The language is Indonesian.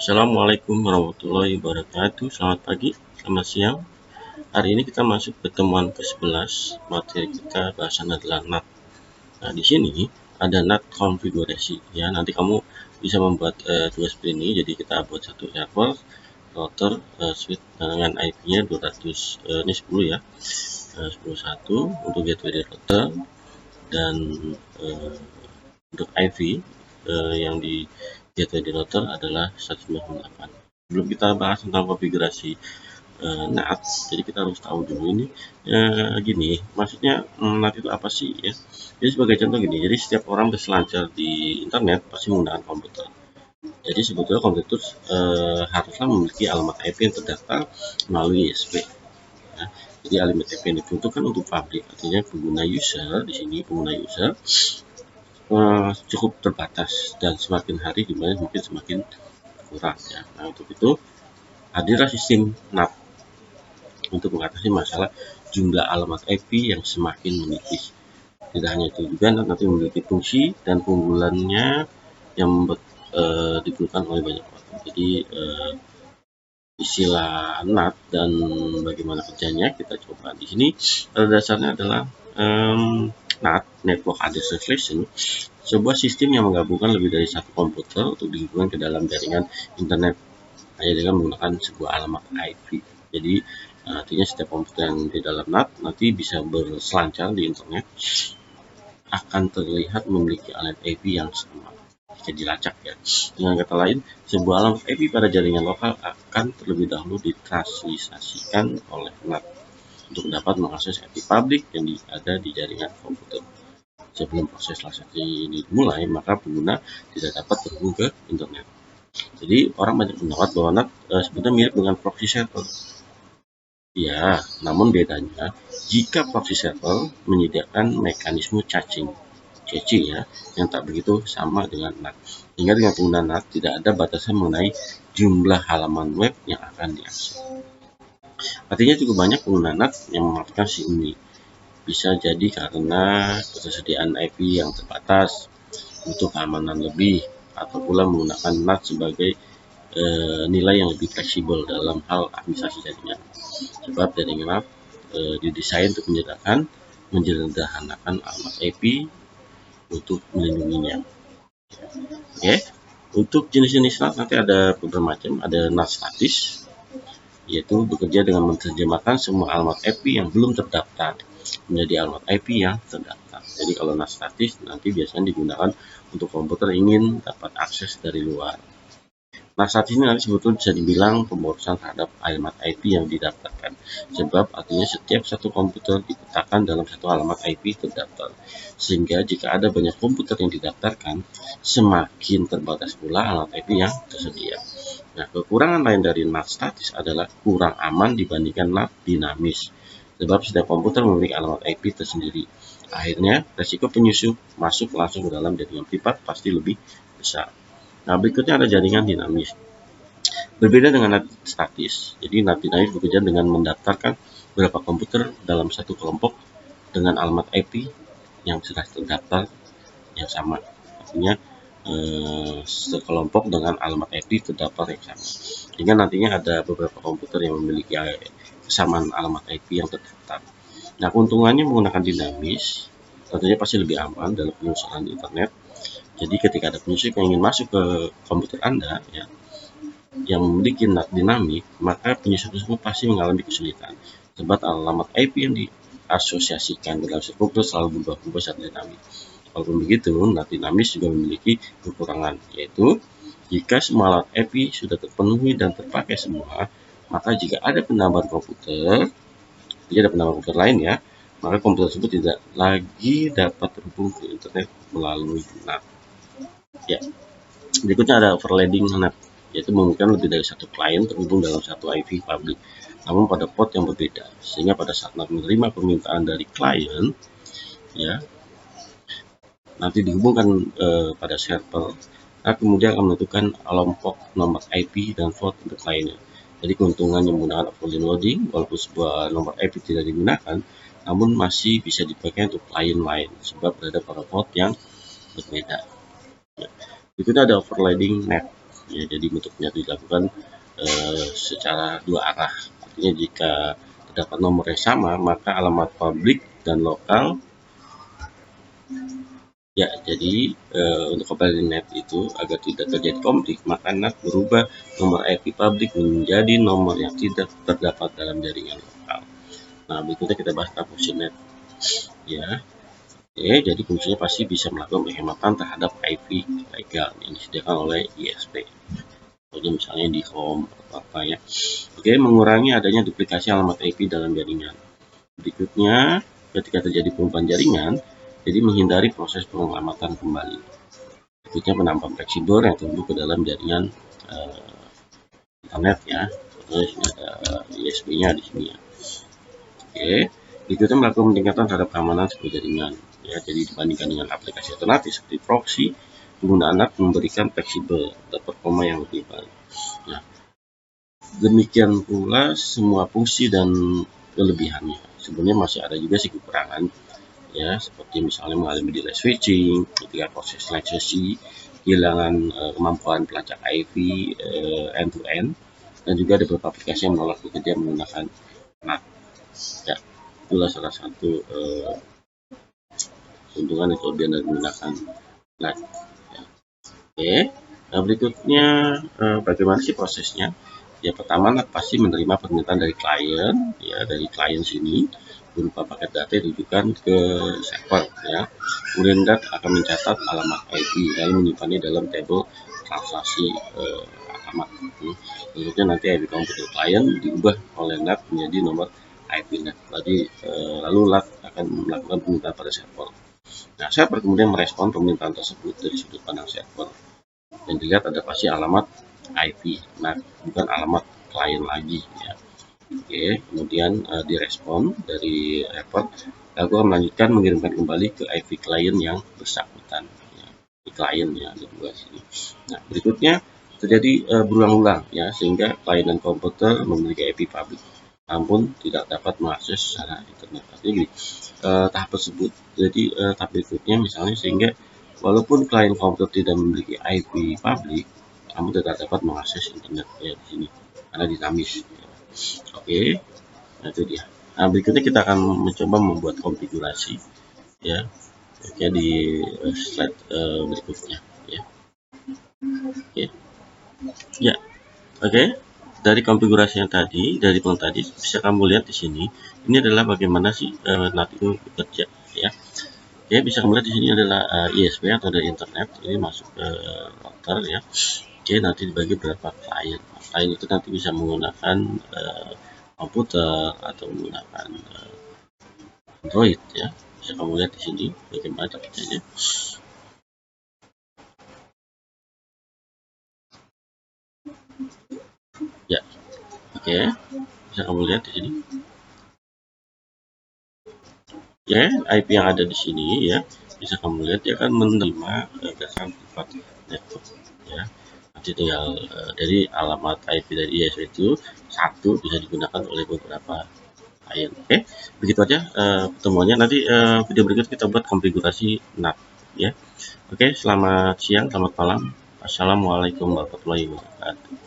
Assalamualaikum warahmatullahi wabarakatuh. Selamat pagi, selamat siang. Hari ini kita masuk pertemuan ke-11. Materi kita bahasan adalah NAT. Nah, di sini ada NAT konfigurasi ya. Nanti kamu bisa membuat tugas seperti ini. Jadi kita buat satu server router switch dengan IP-nya 200 ini 10 ya. 101 untuk gateway di router dan untuk IV yang di gateway di router adalah 198. Sebelum kita bahas tentang konfigurasi NAT, jadi kita harus tahu dulu ini gini, maksudnya NAT itu apa sih ya? Jadi sebagai contoh gini, jadi setiap orang berselancar di internet pasti menggunakan komputer. Jadi sebetulnya komputer haruslah memiliki alamat IP yang terdaftar melalui ISP. Ya. Jadi alamat IP yang diperuntukkan untuk pabrik, artinya pengguna user di sini pengguna user cukup terbatas dan semakin hari jumlahnya mungkin semakin kurang ya. Nah untuk itu hadirlah sistem NAT untuk mengatasi masalah jumlah alamat IP yang semakin menipis. Tidak hanya itu juga nanti memiliki fungsi dan keunggulannya yang diperlukan oleh banyak orang. Jadi istilah NAT dan bagaimana kerjanya kita coba di sini. Pada dasarnya adalah NAT (Network Address Translation), sebuah sistem yang menggabungkan lebih dari satu komputer untuk dihubungkan ke dalam jaringan internet hanya dengan menggunakan sebuah alamat IP. Jadi artinya setiap komputer yang di dalam NAT nanti bisa berselancar di internet akan terlihat memiliki alamat IP yang sama jika dilacak ya. Dengan kata lain, sebuah alamat IP pada jaringan lokal akan terlebih dahulu ditranslasikan oleh NAT untuk dapat mengakses IP publik yang ada di jaringan komputer. Sebelum proses transaksi ini dimulai, maka pengguna tidak dapat terhubung ke internet. Jadi orang banyak mendapat bahwa NAT sebenarnya mirip dengan proxy server. Ya, namun bedanya jika proxy server menyediakan mekanisme caching ya, yang tak begitu sama dengan NAT. Sehingga dengan penggunaan NAT tidak ada batasan mengenai jumlah halaman web yang akan diakses. Artinya cukup banyak pengguna NAT yang memanfaatkan SIM ini. Bisa jadi karena ketersediaan IP yang terbatas, butuh keamanan lebih, atau pula menggunakan NAT sebagai nilai yang lebih fleksibel dalam hal administrasi jaringan. Sebab jaringan NAT didesain untuk menyederhanakan alamat IP untuk melindunginya. Oke, untuk jenis-jenis NAT nanti ada beberapa macam. Ada NAT statis, yaitu bekerja dengan menerjemahkan semua alamat IP yang belum terdaftar menjadi alamat IP yang terdaftar. Jadi kalau NAT statis nanti biasanya digunakan untuk komputer ingin dapat akses dari luar. NAT statis ini nanti sebetulnya bisa dibilang pemborosan terhadap alamat IP yang didaftarkan. Sebab artinya setiap satu komputer dipetakan dalam satu alamat IP terdaftar. Sehingga jika ada banyak komputer yang didaftarkan, semakin terbatas pula alamat IP yang tersedia. Nah, kekurangan lain dari NAT statis adalah kurang aman dibandingkan NAT dinamis. Sebab setiap komputer memiliki alamat IP tersendiri. Akhirnya, resiko penyusup masuk langsung ke dalam jaringan privat pasti lebih besar. Nah, berikutnya ada jaringan dinamis. Berbeda dengan NAT statis, jadi NAT dinamis bekerja dengan mendaftarkan beberapa komputer dalam satu kelompok dengan alamat IP yang sudah terdaftar yang sama. Artinya sekelompok dengan alamat IP terdaftar yang sama. Sehingga nantinya ada beberapa komputer yang memiliki kesamaan alamat IP yang terdaftar. Nah, keuntungannya menggunakan dinamis tentunya pasti lebih aman dalam penelusuran internet. Jadi ketika ada penyusup yang ingin masuk ke komputer Anda ya, yang memiliki NAT dinamik, maka penyusup tersebut pasti mengalami kesulitan. Sebab alamat IP yang diasosiasikan dalam komputer selalu berubah-ubah saat dinamik. Walaupun begitu, NAT dinamis juga memiliki kekurangan, yaitu jika semua alat IP sudah terpenuhi dan terpakai semua, maka jika ada penambahan komputer, lain ya, maka komputer tersebut tidak lagi dapat terhubung ke internet melalui NAT. Ya, berikutnya ada overlapping NAT, yaitu memungkinkan lebih dari satu klien terhubung dalam satu IP publik, namun pada port yang berbeda. Sehingga pada saat NAT menerima permintaan dari klien, ya, nanti dihubungkan pada server, nah kemudian akan menentukan kelompok nomor IP dan port untuk kliennya. Jadi keuntungannya menggunakan overloading, walaupun sebuah nomor IP tidak digunakan, namun masih bisa dipakai untuk klien lain sebab berada pada port yang berbeda. Ya. Berikutnya ada overlapping NAT. ya. Jadi bentuknya dilakukan secara dua arah. Artinya jika terdapat nomor yang sama, maka alamat publik dan lokal ya. Jadi untuk kembali NAT itu agar tidak terjadi konflik, maka NAT berubah nomor IP publik menjadi nomor yang tidak terdapat dalam jaringan lokal. Nah, berikutnya kita bahas tentang fungsi NAT ya. Oke, jadi fungsinya pasti bisa melakukan penghematan terhadap IP legal yang disediakan oleh ISP. Contohnya misalnya di home atau apa ya. Oke, mengurangi adanya duplikasi alamat IP dalam jaringan. Berikutnya, ketika terjadi perubahan jaringan, jadi menghindari proses penyelamatan kembali. Berikutnya, penambahan fleksibel yang tumbuh ke dalam jaringan internet ya. Terus ada ISP-nya di sini ya. Oke, berikutnya melakukan peningkatan terhadap keamanan sebuah jaringan. Ya, jadi dibandingkan dengan aplikasi alternatif seperti proxy, penggunaan NAT memberikan fleksibel dan performa yang lebih baik. Nah, demikian pula semua fungsi dan kelebihannya. Sebenarnya masih ada juga sih kekurangan, ya, seperti misalnya mengalami delay switching ketika proses seleksi, kehilangan kemampuan pelacak IP end to end, dan juga ada beberapa aplikasi yang menolak bekerja menggunakan NAT. Ya, itulah salah satu keuntungan dan kelebihan dari menggunakan NAT. Ya. Oke, nah berikutnya bagaimana sih prosesnya? Ya, pertama NAT pasti menerima permintaan dari klien, ya, dari klien sini berupa paket data ditujukan ke server ya. Kemudian NAT akan mencatat alamat IP lalu menyimpannya dalam tabel transaksi alamat. Berikutnya nanti IP komputer klien diubah oleh NAT menjadi nomor IP NAT. Lalu NAT akan melakukan permintaan pada server. Nah, server kemudian merespon permintaan tersebut dari sudut pandang server. Dan dilihat ada pasti alamat IP, nah bukan alamat klien lagi ya. Oke, kemudian direspon dari report, lalu akan melanjutkan mengirimkan kembali ke IP klien yang bersangkutan ya. Di klien ya, ada dua sini. Nah, berikutnya terjadi berulang-ulang ya, sehingga klien dan komputer memiliki IP publik namun tidak dapat mengakses secara internet. Artinya tahap tersebut, jadi tahap berikutnya misalnya sehingga walaupun klien komputer tidak memiliki IP publik, namun tidak dapat mengakses internet ya di sini karena dinamis. Ya. Oke, nah itu dia. Nah, berikutnya kita akan mencoba membuat konfigurasi ya. Oke, di slide berikutnya ya. Oke. Ya, oke. Dari konfigurasi yang tadi, dari yang tadi bisa kamu lihat di sini. Ini adalah bagaimana sih NAT itu bekerja ya. Oke, bisa kamu lihat di sini adalah ISP atau dari internet. Ini masuk ke router ya. Oke, nanti dibagi berapa klien. Klien itu nanti bisa menggunakan komputer atau menggunakan Android ya. Bisa kamu lihat di sini bagaimana caranya. Ya, oke. Bisa kamu lihat di sini. Ya, IP yang ada di sini ya, bisa kamu lihat dia akan menerima berdasarkan privat network ya. Nanti tinggal dari alamat IP dari ISP itu satu bisa digunakan oleh beberapa klien. Oke, begitu aja pertemuannya. Nanti video berikut kita buat konfigurasi NAT ya. Oke, selamat siang, selamat malam. Assalamualaikum warahmatullahi wabarakatuh.